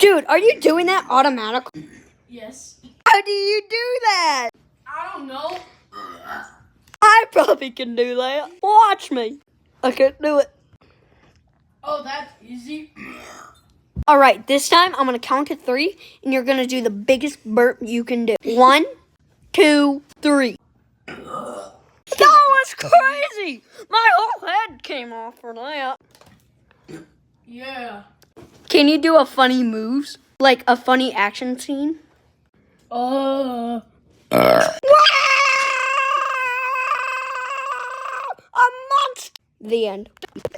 Dude, are you doing that automatically? Yes. How do you do that? I don't know. I probably can do that. Watch me. I can't do it. Oh, that's easy. All right, this time I'm going to count to 3, and you're going to do the biggest burp you can do. 1, 2, 3. That was crazy. My whole head came off for that. Yeah. Can you do a funny moves? Like a funny action scene? Uh. A monster. The end.